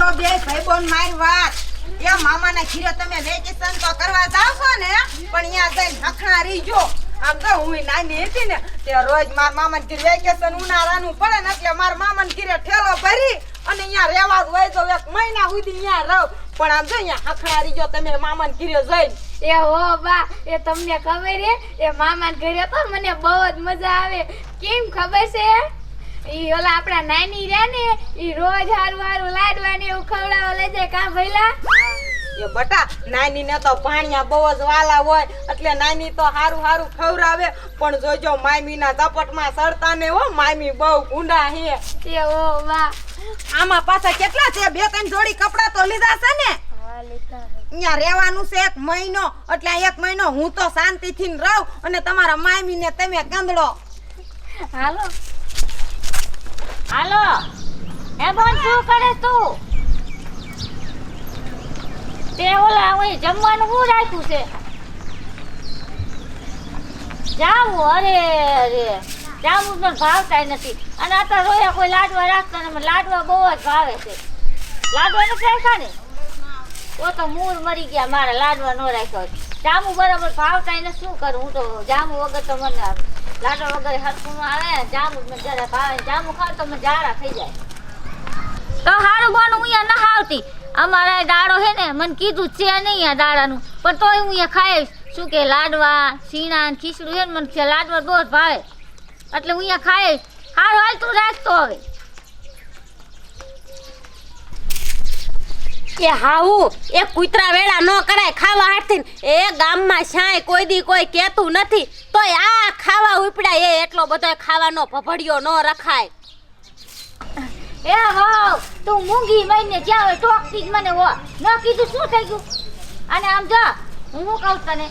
સાંભળો બે ભાઈબોન મારી વાત એ મામાના ઘીરે તમે વેકેશન તો કરવા જાવ છો ને પણ અહીંયા જઈને હખણા રીજો આમ તો હું નાની હતી ને તે રોજ માર મામાના ઘીરે વેકેશન ઉનાળાનું પડે ને એટલે માર મામાના ઘીરે ઠેલો ભરી અને અહીંયા રહેવા હોય તો એક મહિના સુધી અહીંયા રહો પણ આમ જો અહીંયા હખણા રીજો તમે મામાના ઘીરે જઈને એ હો બા એ તમને ખબર હે એ મામાના ઘરે તો મને બહુ જ મજા આવે કેમ ખબર છે ઈ ઓલા આપડા નાની રે ને ઈ રોજ હારું હારું લાડવા ને એવું ખવડાવવા લઈ જાય કા ભઈલા એ બટા નાની ને તો પાણીયા બહુ જ વાલા હોય એટલે નાની તો હારું હારું ખવરાવે પણ જોજો મામી ના ઝપટમાં સડતા ને હો મામી બહુ ગુંડા હે એ હો બા આમાં પાછા કેટલા છે બે ત્રણ જોડી કપડા તો લીધા છે ને હા લીધા અહીંયા રહેવાનું છે એક મહિનો એટલે એક મહિનો હું તો શાંતિથી રહું અને તમારા મામી ને તમે કંદડો હાલો હાલો એ બોલ શું કરે તું તે ઓલા ઓય જમવાનું હું રાખ્યું છે જાવું અરે અરે જાવું પણ ભાવતા નથી અને અત્યારે રોયા કોઈ લાડવા રાખતા ને લાડવા બહુ જ ભાવે છે લાડવા નથી રાખ્યા ને ઓ તો મૂળ મરી ગયા મારા લાડવા નો રાખ્યો જામુ બરાબર ભાવતા એને શું કરું હું તો જામુ વગર તો મને લાડવા વગર હરખું આવે જામુ મને જરા ભાવે જામુ ખાવ તો મને જારા થઈ જાય તો હારું બોનું હું અહીંયા ન આવતી અમારા દાડો હે ને મને કીધું છે નહીં આ દાડાનું પણ તોય હું અહીંયા ખાઈશ શું કે લાડવા સીણા ને ખીચડું હે ને મને લાડવા બહુ જ ભાવે એટલે હું અહીંયા ખાઈશ હારું હાલ તું રાખતો હવે કે હાઉ એ કૂતરા વેળા ન કરાય ખાવા હાથથી એ ગામમાં શાય કોઈ દી કોઈ કહેતું નથી તોય આ ખાવા ઉપડ્યા એ એટલો બધો ખાવાનો ભભડિયો ન રખાય એ હો તું મૂંગી મહિને જ્યાં હોય ટોકતી જ મને હો ન કીધું શું થઈ ગયું અને આમ જો હું શું કહું તને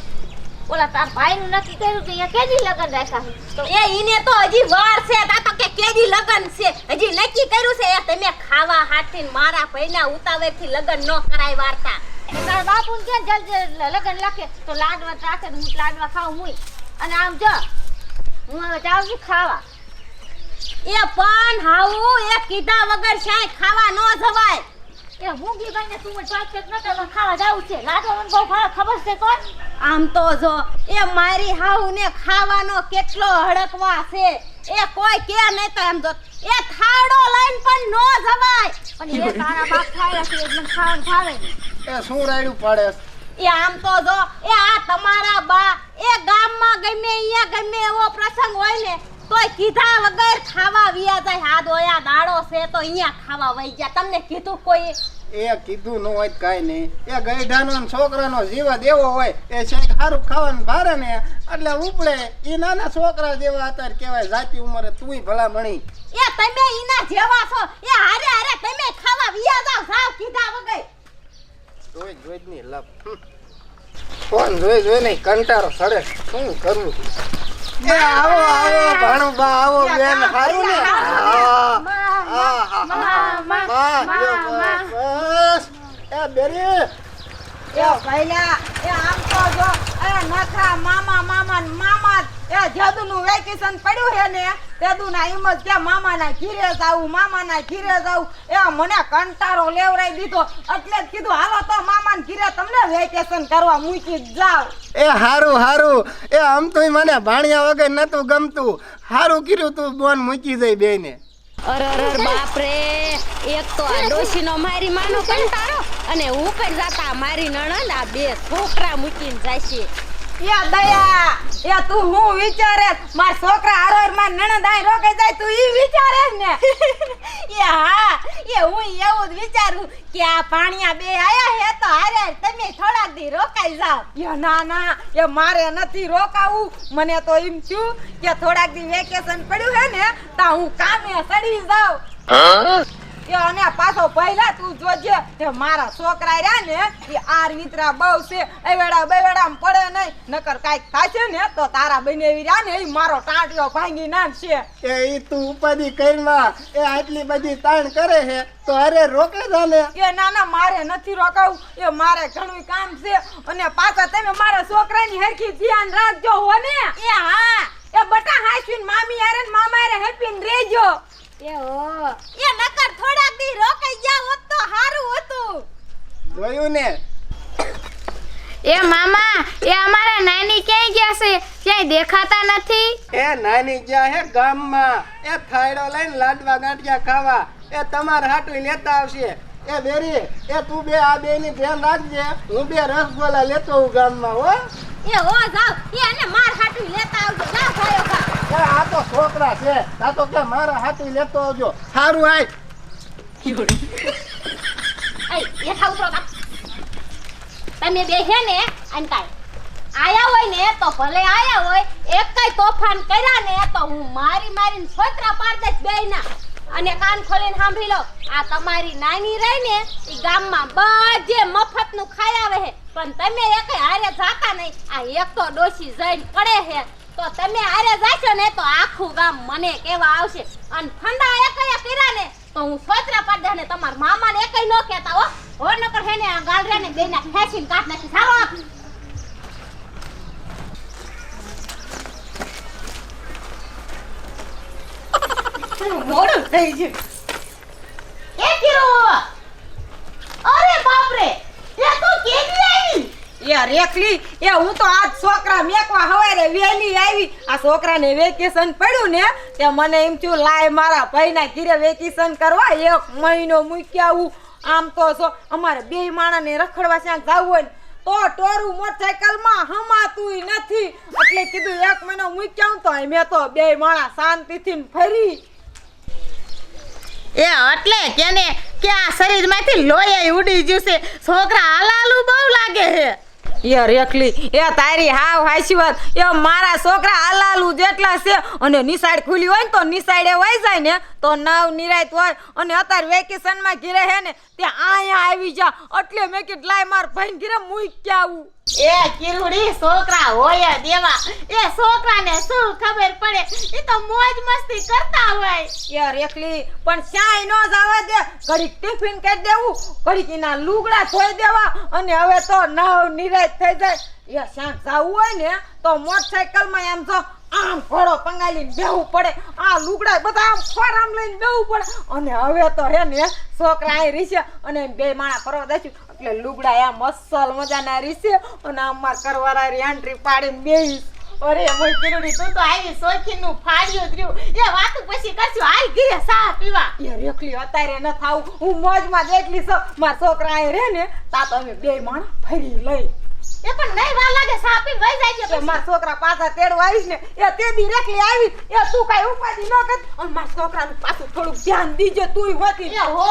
ઓલા તાર ભાઈનું નક્કી કર્યું તો અહીંયા કેદી લગન રાખ્યા તો એ ઈને તો હજી વાર છે તા તો કે કેદી લગન છે હજી નક્કી કર્યું છે એ તમે ખાવા હાથથી મારા ભાઈના ઉતાવળથી લગન ન કરાય વાર્તા તારા બાપુને કે જલ્દી લગન લખે તો લાડવા રાખે તો હું લાડવા ખાઉં મુય અને આમ જો હું હવે જાઉં છું ખાવા એ પણ હાઉ એ કીધા વગર શાય ખાવા ન જવાય એ મૂંગી ભાઈને તું મને પાછળ નતો ખાવા જાવું છે લાડવા મને બહુ ભાવે ખબર છે કોણ આમ તો જો એ મારી હાઉ ને ખાવાનો કેટલો હડકવા છે એ કોઈ કે નહીં તો એમ જો એ થાળો લઈને પણ નો જવાય પણ એ તારા બાપ ખાયા છે એટલે ખાવાનું ભાવે નહીં એ શું રાયડું પાડે એ આમ તો જો એ આ તમારા બા એ ગામમાં ગમે અહીંયા ગમે એવો પ્રસંગ હોય ને તોય કીધા વગર ખાવા વિયા જાય હાથ ઓયા દાડો છે તો અહીંયા ખાવા વઈ ગયા તમને કીધું કોઈ એ કીધું ન હોય કાઈ નહીં એ ગઈઢાનો ને છોકરાનો જીવ દેવો હોય એ શેક સારું ખાવાનું ભારે ને એટલે ઉપડે એ નાના છોકરા જેવા અત્યારે કહેવાય જાતિ ઉંમરે તુંય ભલા મણી એ તમે ઈના જેવા છો એ હારે હારે તમે ખાવા વિયા જાવ સાવ કીધા વગર જોઈ ની લપ ફોન જોઈ ને કંટાળો સડે શું કરવું આવો આવો ભાણું બા આવો બેન હારું ને બસ એ બેરી એ ભાઈલા એ આમ તો જો એ નખા મામા મામા મામા એ જાદુનું વેકેશન પડ્યું હે ને તેદુના હિંમત કે મામાના ઘીરે જાવું મામાના ઘીરે જાવું એ મને કંટાળો લેવરાઈ દીધો એટલે જ કીધું હાલો તો મામાના ઘીરે તમને વેકેશન કરવા મૂકી જ જાવ એ હારું એ આમ તોય મને ભાણિયા વગર નતું ગમતું હારું કર્યું તું બોન મૂકી જઈ બેને અરર બાપ રે એક તો આ ડોશીનો મારી માનો કંટાળો અને ઉપર જાતા મારી નણંદ આ બે છોકરા મૂકીને જાય છે એ દયા એ તું હું વિચારે માર છોકરા હારોર માં નણંદ આઈ રોકાઈ જાય તું ઈ વિચારે ને એ હા એ હું એવું જ વિચારું કે આ પાણીયા બે આયા હે તો હારે તમે થોડાક દી રોકાઈ જાવ એ ના ના એ મારે નથી રોકાવું મને તો એમ થયું કે થોડાક દી વેકેશન પડ્યું હે ને તા હું કામે સડી જાવ એ અને પાછો પહેલા તું જોજે કે મારા છોકરા રહ્યા ને એ આર વિતરા બહુ છે એવેડા બેવેડામાં પડે નહીં નકર કાઈક થાશે ને તો તારા બનેવી રહ્યા ને એ મારો ટાંટિયો ભાંગી નાખશે એ ઈ તું ઉપાધિ કઈમાં એ આટલી બધી તાણ કરે છે તો અરે રોકે જાને એ ના ના મારે નથી રોકાવું એ મારે ઘણું કામ છે અને પાછા તમે મારા છોકરાની હરખી ધ્યાન રાખજો હો ને એ હા એ બટા હાઈસ્વીન મામી હારે ને મામા હારે હેપી રહેજો એ હો એ નકર થોડાક દી રોકાઈ ગયા હોત તો હારું જોયું ને? એ મામા એ અમારા નાની ક્યાંય ગયા છે ક્યાંય દેખાતા નથી એ નાની જ્યાં હે ગામમાં એ થાળો લઈને લાડવા ગાંઠિયા ખાવા એ તમારે હાટું લેતા આવશે. એ બેરી એ તું બે આ બે ની ધ્યાન રાખજે. હું બે રસગોલા લેતો હું ગામમાં હો. એ હો જાવ એ અને માર હાટું લેતા આવજો જાવ ભાઈઓ કા એ આ તો છોકરા છે આ તો કે મારા હાટું લેતો આવજો. સારું આય એ ખાવ તો તમે બે હે ને અને કાઈ આયા હોય ને તો ભલે આયા હોય એક કઈ તોફાન કર્યા ને તો હું મારીને છોતરા પાડ દઈશ બેયના. અને કાન ખોલીને સાંભળી લો આ તમારી નાની રહી ને ઈ ગામમાં બધે મફતનું ખાઈ આવે છે પણ તમે એકે હારે જાતા નહીં. આ એક તો ડોશી જઈને પડે છે તો તમે હારે જાશો ને તો આખું ગામ મને કેવા આવશે અને ફંડા એકયા કર્યા ને તો હું છોતરા પાડ દે ને તમાર મામાને એકય નો કહેતા હો નકર હે ને આ ગાલરાને બેના ખેંચીને કાઢ નાખી સારો મોડું થઈ ગયું. એ કિરો અરે બાપ રે એ તું કેવી આવી એ રેખલી એ હું તો આજ છોકરા મેકવા હવારે વેલી આવી. આ છોકરાને વેકેશન પડ્યું ને તે મને એમ થયું લાય મારા ભાઈના ઘરે વેકેશન કરવા 1 મહિનો મૂકી આવું. આમ તો અમારે બે માણાને રખડવા ક્યાંક જવું હોય ને તો ટોરું મોટરસાઇકલમાં હમાતું નથી એટલે કીધું 1 મહિનો મૂકી આવું તો મેં તો બે માણા શાંતિથી ફરી. એ એટલે કેને કે આ શરીરમાંથી લોહી ઉડી ગયું છે છોકરા હાલાલું બહુ લાગે છે. એ રેખલી એ તારી હાવ હાચી વાત. એ મારા છોકરા હાલાલુ જેટલા છે અને નિસાડ ખુલી હોય ને તો નિસાડે વઈ જાય ને તો નવ નિરાત હોય અને અત્યારે વેકેશનમાં ઘરે હે ને ત્યાં આયા આવી જા એટલે મેં કીધું લાય માર ભાઈ ઘરે મૂકી આવું. એ કિરુડી છોકરા હોય દેવા એ છોકરાને શું ખબર પડે એ તો મોજ મસ્તી કરતા હોય. એ રેખલી પણ શ્યાય નો જવા દે ઘડીક ટિફિન કરી દેવું ઘડીક એના લુગડા ધોઈ દેવા અને હવે તો નવ નિરાત થઈ જાય. એ શ્યાક જવું હોય ને તો મોટરસાઇકલમાં એમ જો આમ ઘોડો પંગાલીને બેહવું પડે આ લુગડા બધા આમ ફોરામ લઈને બેહવું પડે અને હવે તો હે ને છોકરા અહીં રીસે અને બે માણા ફરવા દઈશું એટલે લુગડા આ મસલ મજાના રીસે અને અમાર કરવાળા એન્ટ્રી પાડીને બેહીશ. અરે મોય કિરુડી તું તો આવી સોખીનું ફાડ્યું દ્ર્યું એ વાતું પછી કરશું હાલ ઘરે સા પીવા. એ રેખલી અત્યારે ન થાવું હું મોજમાં જેટલી છો મારા છોકરા અહીં રહે ને તા તો અમે બે માણા ફરી લઈ. એ પણ નહીં વાર લાગે સા પી વઈ જાય છે એ મારા છોકરા પાછા તેડવા આવીશ ને એ તે દી રેખલી આવી એ તું કાઈ ઉપાધી ન કર અને મારા છોકરાનું પાછું થોડુંક ધ્યાન દીજે તુંય હોતી. એ હો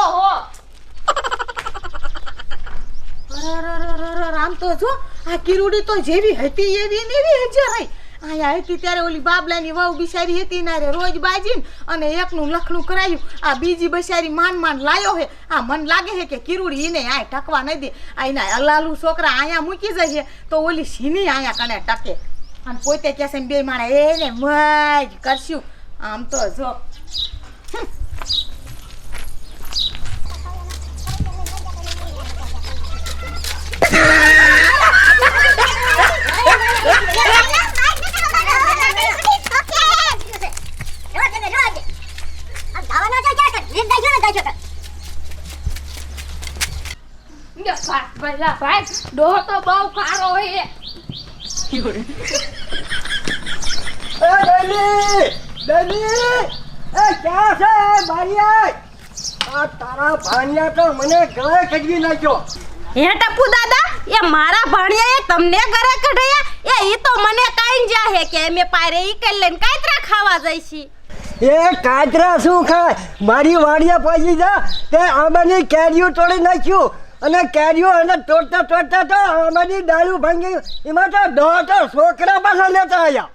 રામ તો જો આ કિરુડી તો જેવી હતી એવી ને એવી હજે રહી. આયા હતી ત્યારે ઓલી બાબલાની વહુ બિચારી હતી ને રોજ બાજીને અને એકનું લખણું કરાયું આ બીજી બિચારી માન લાયો હે. આ મન લાગે છે કે કિરુડી ઈને આય ટકવા નહીં દે. આ એના અલાલુ છોકરા આયા મૂકી જાય તો ઓલી સીની આયા કને ટકે અને પોતે કહે છે બે માણા એને મજ કરશું. આમ તો જો ભાઈ ડોહ તો બહુ ખારો હોય. એ ડેલી ડેલી એ ક્યાં છે મારી આ તારા ભાણિયા તો મને ગળે કઢવી નાખ્યો. હે ટપુ દાદા એ મારા ભાણિયાએ તમને ઘરે કઢાયા એ તો મને કાઈ જાહે કે મે પારે ઈ કઈ લઈને કાતરા ખાવા જાય છે. એ કાતરા શું ખાય મારી વાડિયા પહોંચી જા તે આંબાની કેરીઓ તોડી નાખ્યું અને કેરીઓ એને તોડતા તો આંબાની ડાળું ભાંગી એમાં તો દોઢ છોકરા પાછા લેતા આવ્યા.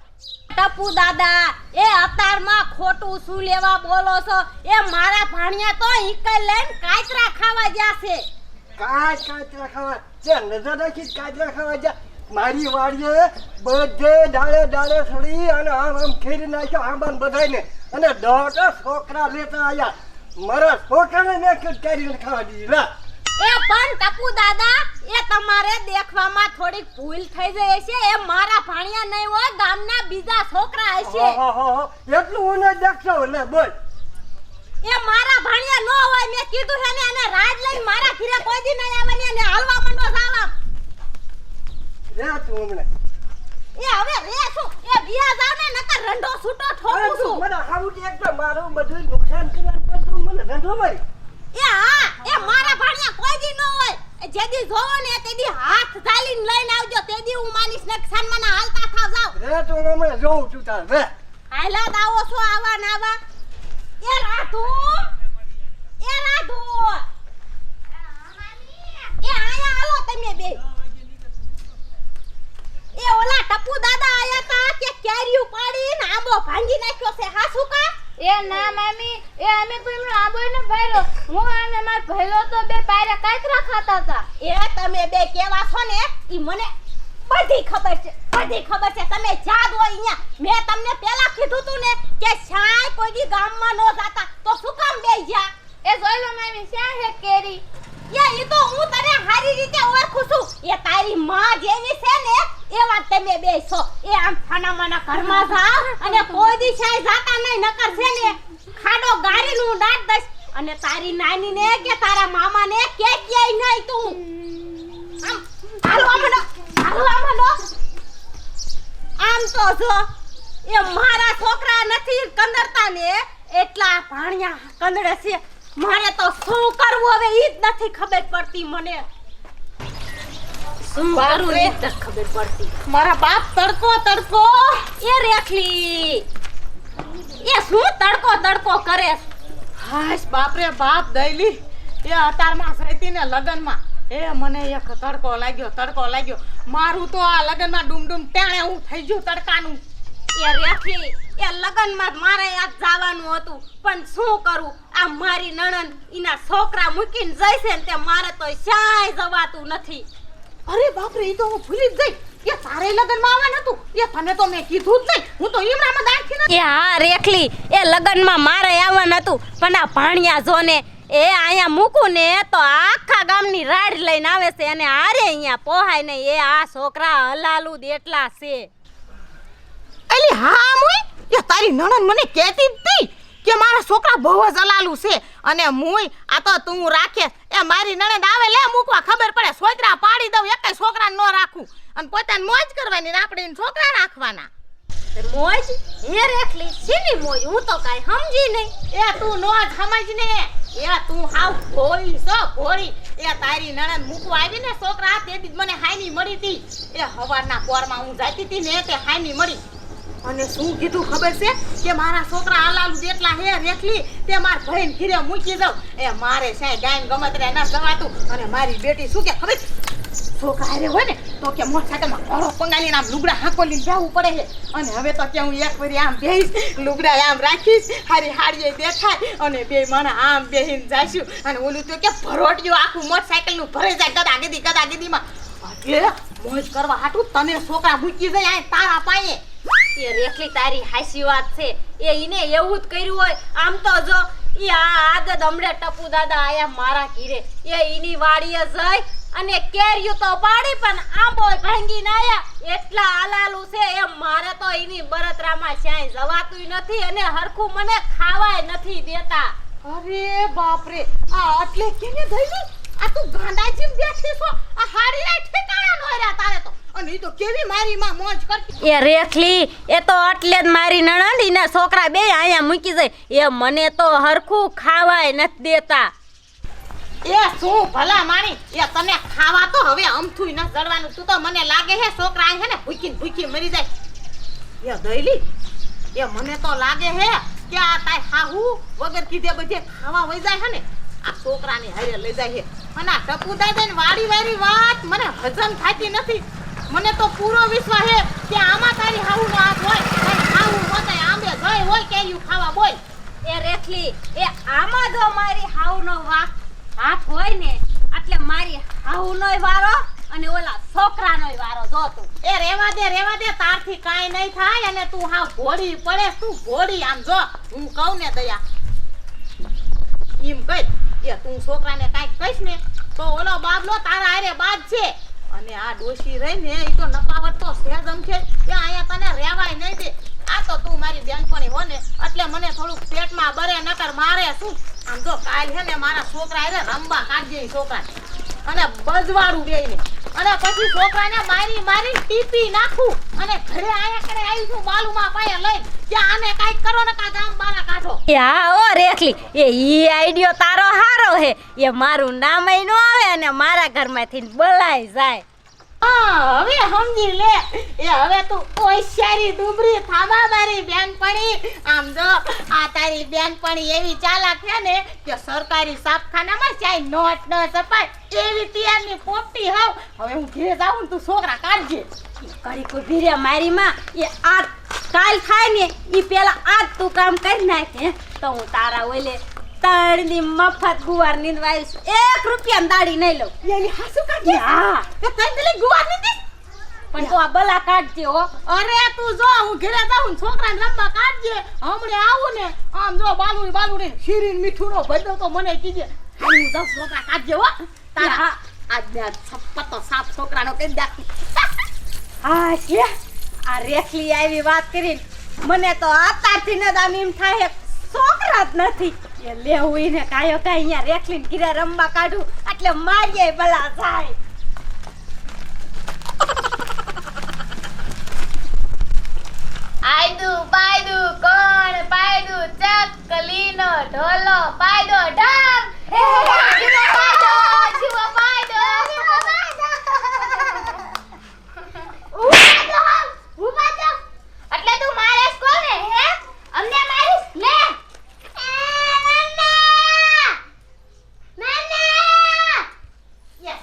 ટપુ દાદા એ અતારમાં ખોટું શું લેવા બોલો છો એ મારા ભાણિયા તો ઈ કઈ લઈને કાતરા ખાવા ગયા છે. કાતરા ખાવા તે નજર રાખી કાતરા ખાવા જા મારી વાડીએ બધે ડાળે છોડી અને આમ ખેરી નાખ્યો આંબાને બધાને અને દોઢ છોકરા લેતા આવ્યા. મારા છોકરાને મેં કેરી ખાવા દીધી લા. એ પણ ટપુ દાદા એ તમારે દેખવામાં થોડીક ભૂલ થઈ જાય છે એ મારા ભાણિયા નહીં હોય ગામના બીજા છોકરા હશે. એટલું હું ન દેખતો લે બોલ. એ મારા ભાણિયા નો હોય મેં કીધું છે ને એને રાજ લઈને મારા ઘરે કોઈ દી નહીં આવવાની અને હાલવા માંડો જાવા રે તું હમણાં એ હવે રે શું એ બિયા જાવ ને નકર રંડો છૂટો ઠોકું તું છું મને આવું એક તો મારું બધું નુકસાન કરવા તું મને રંધો મારી એ હા એ મારા ભાણિયા કોઈ દી નો હોય જેદી જોવો ને તેદી હાથ ઝાલીને લઈને આવજો તેદી હું માનીશ ને સન્માન હાલતા થાવ જાવ રે તું હમણાં જોઉં છું તાર રે હાલા દાવો છો આવા ને આવા એ રાધુ એ આયા હાલો તમે બે એ ઓલા ટપુ દાદા આયા તા કે કેરીયું પાડીને આંબો ભાંગી નાખ્યો છે હાસુ કા એ ના મામી એ અમે તો એમનો આંબો ને ભર્યો હું અને માર ભેલો તો બે પાયરા કાતરા ખાતા હતા એ તમે બે કેવા છો ને ઈ મને બધી ખબર છે તમે જાદ હોય અહીંયા મેં તમને પહેલા કીધું તું ને કે શાય કોઈ દી ગામમાં નો જાતા તો શું કામ બેઈ જા એ જોઈ લો મામી શ્યાં હે કેરી ઈ તો હું તને હારી રીતે ઓળખું છું એ તારી માં જેવી છે ને એવા તમે બે છો એ આમ થાનામાના ઘરમાં જાવ અને કોઈ દી શાય જાતા નહીં નકર છે ને ખાડો ગારીનું દાંત દઈશ અને તારી નાની ને કે તારા મામા ને કે નહીં તું આમ હાલવા માંડો આમ તો જો એ મારા છોકરા નથી કંદરતા ને એટલા ભાણિયા કંદડે છે મારે તો શું કરવું હવે ઈ જ નથી ખબર પડતી મને શું કરું ઈ જ ખબર પડતી મારા બાપ તડકો એ રેખલી એ શું તડકો કરે હાશ બાપ રે બાપ દઈલી એ અતારમાં સૈતી ને લગનમાં એ મને એક તડકો લાગ્યો મારું તો આ લગનમાં ડુમડુમ ટાણે હું થઈ ગયું તડકાનું એ રેખલી એ લગનમાં મારે આજ જવાનું હતું પણ શું કરું આ મારી નણંદ ઈના છોકરા મૂકીને જાય છે ને તે મારે તો શાય જવાતું નથી અરે બાપ રે ઈ તો હું ભૂલી જ ગઈ એ તારે લગનમાં આવવાનું હતું એ તને તો મેં કીધું જ નહીં હું તો ઈમરામાં દાખી નથી એ હા રેખલી એ લગનમાં મારે આવવાનું હતું પણ આ ભાણિયા જો ને એ અહીંયા મૂકું ને તો આખા ગામની રાડ લઈને આવે છે અને આરે અહીંયા પોહાય ને એ આ છોકરા હલાલું એટલા છે એલી હા મુઈ એ તારી નણંદ મને કહેતી હતી કે મારા છોકરા બહુ જ અલાલું છે અને મુઈ આ તો તું રાખે એ મારી નણંદ આવે લે મૂકવા ખબર પડે છોકરા પાડી દઉં એકે છોકરા ન રાખું અને પોતાને મોજ કરવાની ને આપણે છોકરા રાખવાના મોજ હે રેખલી શીની મોજ હું તો કાઈ સમજી નહીં એ તું નો જ સમજ ને એ તું હાવ ભોળી એ તારી નણંદ મૂકવા આવી ને છોકરા તેથી મને હાઈની મળી હતી એ હવારના પોરમાં હું જાતી હતી ને તે હાઈની મળી અને શું કીધું ખબર છે કે મારા છોકરા આલાલુ જેટલા હે રેખલી તે માર ભાઈને ઘીરે મૂકી દઉં એ મારે સાય ગાયન ગમતરે ના જવાતું અને મારી બેટી શું કે ખબર છોકરા હારે હોય ને તો કે મોટરસાઇકલમાં ઘોડો પંગાલીને આમ લુગડા હાકોલીને જવું પડે છે અને હવે તો કે હું એક વરી આમ બેહીશ લુગડા આમ રાખીશ હારી હાડીએ દેખાય અને બે મને આમ બેહીને જાશું અને ઓલું તો કે ભરોટિયું આખું મોટરસાઇકલનું ભરે જાય ગદાગદીમાં એટલે મોજ કરવા હાટું તને છોકરા મૂકી જાય આ તારા પાયે એ રેખલી તારી હાસી વાત છે એ ઈને એવું જ કર્યું હોય આમ તો જો ઈ આદત હમણે ટપુ દાદા આયા મારા ઘીરે એ ઈની વાડીએ જઈ અને કેરીયું તો પાડી પણ આંબો ભાંગીને આયા એટલા આલાલુ છે એ મારે તો ઈની બરતરામાં ક્યાંય જવાતુંય નથી અને હરખું મને ખાવાય નથી દેતા અરે બાપ રે આ એટલે કેને દઈલી આ તું ગાંડાજીમ બેઠી છો આ હાડીના ઠેકાણા નો રહ્યા તારે તો અને ઈ તો કેવી મારી માં મોજ કરતી એ રેખલી એ તો એટલે જ મારી નણંદ ઈના છોકરા બે અહીંયા મૂકી જાય એ મને તો હરખું ખાવાય નથી દેતા એ શું ભલા માણી એ તને ખાવા તો હવે અમથું ન જડવાનું તું તો મને લાગે હે છોકરા હે ને ભૂખી મરી જાય એ દઈલી એ મને તો લાગે હે કે આ તાય હાહુ વગર કીધે બધે ખાવા વઈ જાય હે ને આ છોકરાને હારે લઈ જાય છે અને આ ટપુ દાદાની વાડી વાત મને હજમ થાતી નથી મને તો પૂરો વિશ્વાસ હે કે આમાં તારી હાહુ નો હાથ હોય તારી હાહુ હોતે આંબે જઈ હોય કેયું ખાવા બોલ એ રેખલી એ આમાં જો મારી હાઉનો હાથ હોય ને એટલે મારી હાઉનોય વારો અને ઓલા છોકરાનોય વારો જો તું એ રેવા દે તારથી કાઈ નહીં થાય અને તું હાવ ઘોડી પડે તું ઘોડી આમ જો હું કહું ને દયા એમ કઈ એ તું છોકરાને કાઈ કહીશ ને તો ઓલો બાબલો તારા હારે બાદ છે અને આ ડોશી રહી ને ઈ તો નપાવટ તો સેજમ છે એ આયા તને રેવાય નહીં દે આ તો તું મારી બેનપણી હો ને એટલે મને થોડુંક પેટમાં બરે નકર મારે શું આમ જો કાલ છે ને મારા છોકરા એને રંબા કાઢજે ઈ છોકરા અને બજવાડું બેયને અને પછી છોકરાને મારી મારી ટીપી નાખું અને ઘરે આયા કરે આવી છું બાલુમાં પાયા લઈ કે આને કાઈક કરો ને કા ગામ બારા કાઢો હા ઓ રેખલી ઈ આઈડિયો તારો હારો હે એ મારું નામ ય નો આવે અને મારા ઘરમાંથી બોલાઈ જાય હા હવે સમજી લે એ હવે તું હોશિયારી ડુબરી થાબા મારી બેનપણી આમ જો આ તારી બેનપણી એવી ચાલાક છે ને કે સરકારી છાપખાનામાં ચાય નોટ ન છપાય એવી તિયારની પોપટી હાવ હવે હું ઘરે જાઉં ને તું છોકરા કાઢજે કડી કોઈ ભીરે મારી માં એ આ કાલ થાય ને ઈ પેલા આજ તું કામ કરી નાખ હે તો હું તારા ઓલે તળની મફત ગુવાર નીંદવાઈશ 1 રૂપિયા દાડી નહીં લઉં એલી હાસુ કાઢજે હા તે તંદલી ગુવા નીધી પણ તો આ બલા કાઢજે હો અરે તું જો હું ઘરે જાઉં ને છોકરાને રમવા કાઢજે હમણે આવું ને આમ જો બાલુડી શીરીન મીઠુંનો ભડો તો મને કીજે હું જાઉં છોકરા કાઢજે હો તારા આજ ને છપ્પતો સાપ છોકરાનો કહી દાખી હા છે આ રેખલી આવી વાત કરીને મને તો આતારથી ન આમ એમ થાય છોકરા જ નથી એ લેવું ઈને કાયો કાઈ અહીંયા રેખલીને ઘરે રમવા કાઢું એટલે મારીએ બલા જાય આયદુ બાયદુ કોણ પાયદુ ચકલીનો ઢોલો પાયદો ઢામ હે જીવો પાયદો ઉપાડો એટલે તું મારેસ કોને હે અમને મારીસ લે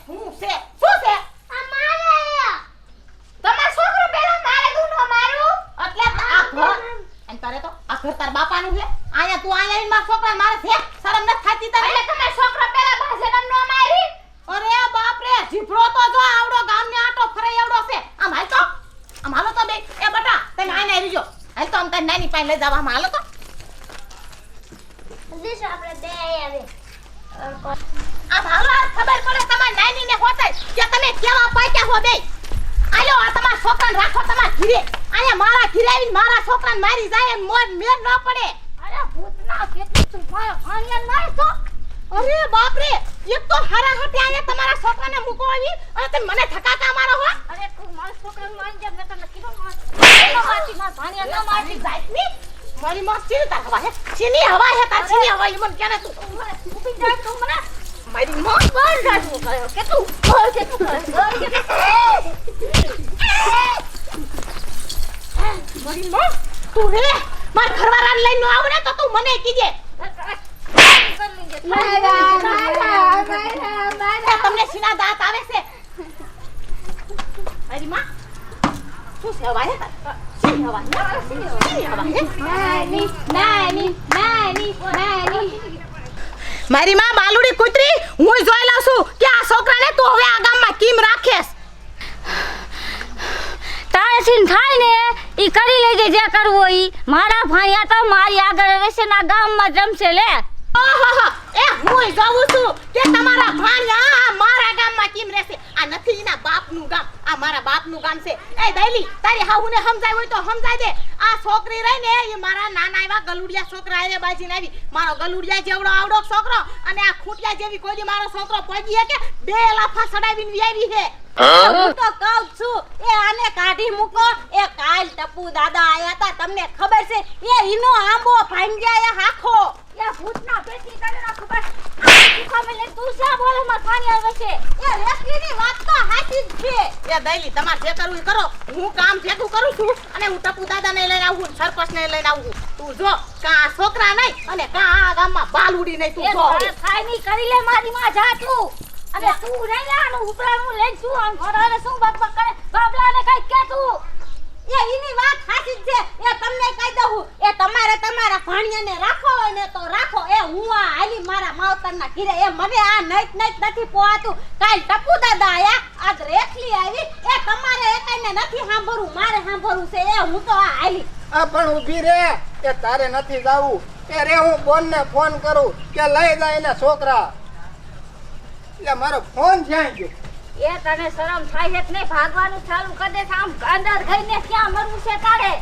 હું છે શું છે આ મારે તમાર છોકરો પેલા મારે તું નો મારું એટલે આ ઘર અને તારે તો આ ઘર તાર બાપાનું છે આયા તું આયા ઈન માં છોકરા મારે છે શરમ ન થાતી તને એટલે તમાર છોકરો પેલા ભાષણ નો મારી અરે બાપ રે જીભરો તો જો આવડો ગામને આટો ફરે એવડો છે આમ હાલ તો આમ હાલો તો બે એ બટા તને આઈને રીજો હાલ તો આમ તારી નાની પાસે લઈ જાવ આમ હાલો તો દિશ આપણે બે આવે આમ હાલો આ ખબર પડે તમારી નાની ને હોતે કે તમે કેવા પાક્યા હો બે આલો આ તમારા છોકરાને રાખો તમારા ઘીરે આયા મારા ઘીરે આવીને મારા છોકરાને મારી જાય એમ મોર મેર ન પડે અરે ભૂતના કેટલી તું મારો આણિયાન મારે તો અરે બાપ રે એક તો હારા હાથે આયા તમારા છોકરાને મૂકો આવી અને તમે મને ધકાકા મારો હો અરે તું મારા છોકરાને મારી દે મેં તને કીધું મારી ભાણિયા ન મારી જાતની મારી માં ચીની હવા હે ચીની હવા હે તાર ચીની હવા ઈ મને કેને તું ઊભી જાય તું મને મારી માં બોલ જાતું કર્યો કે તું બોલ કે તું મારી માં તું રે માર ઘરવાળાને લઈને આવ ને તો તું મને કીજે તમને સીના દાંત આવે છે મારી માં શું છે હવા હે તાર ચીની હવા ચીની હવા હે મારી માં બાલુડી કૂતરી હું જોઈ લઉં છું કે આ છોકરાને તું હવે આ ગામમાં કેમ રાખેસ તારેસીન થાય ને ઈ કરી લેજે જે કરવું હોય ઈ મારા ભાણિયા તો મારી આગળ રહેશે ના ગામમાં જમશે લે ઓહો એ હું જોઉં છું કે તમારા ભાણિયા મારા ગામમાં કેમ રહેશે આ નથી એના બાપનું ગામ આ મારા બાપનું ગામ છે એ દૈલી તારી હાહુને સમજાય હોય તો સમજાય દે આ છોકરી રહી ને એ મારા નાના એવા ગલુડિયા છોકરા આરે બાજીને આવી મારો ગલુડિયા જેવડો આવડો છોકરો અને આ ખૂટિયા જેવી કોઈ દી મારો છોકરો પહોંચી કે બે લાફા સડાવીને વ્યાવી છે હું તો કહું છું એ આને કાઢી મૂકો એ કાલ ટપુ દાદા આયા તા તમને ખબર છે એ ઈનો આંબો ભાંગ્યા એ હાખો યા ભૂતના પેટી કરે ના ખબર તું ખબર લે તું શા બોલે માર ભાણિયા રહેશે એ રેખલીની વાત તો સાચી જ છે એ દૈલી તમારે જે કરવું એ કરો હું કામ ભેગું કરું છું અને હું ટપુ દાદાને લઈને આવું સરપંચને લઈને આવું તું જો કા આ છોકરા નહીં અને કા આ ગામમાં બાલુડી નહીં તું એ જો ખાઈ ની કરી લે મારી માં જા તું અને તું રહી લે આનું ઉપરાનું લઈ તું આમ ઘરે શું બકબક કરે બાબલાને કઈ કે તું એ ઈની વાત સાચી જ છે એ તમને કહી દઉં એ તમારે તમારા ભાણિયાને રાખો હોય ને તો રાખો એ હું આ હાલી મારા માવતરના ઘરે એ મને આ નઈત નથી પોહાતું કાલ ટપુ દાદા આયા આજ રેખલી આવી એ તમારે એકાઈને નથી સાંભળવું મારે સાંભળવું છે એ હું તો આ હાલી આ પણ ઊભી રે કે તારે નથી જાવું એ રે હું બોનને ફોન કરું કે લઈ જાય એના છોકરા એટલે મારો ફોન જ્યાં ગયો એ તને શરમ થાય છે કે નહીં ભાગવાનું ચાલુ કરી દે આમ અંદર ગઈને ક્યાં મરવું છે તારે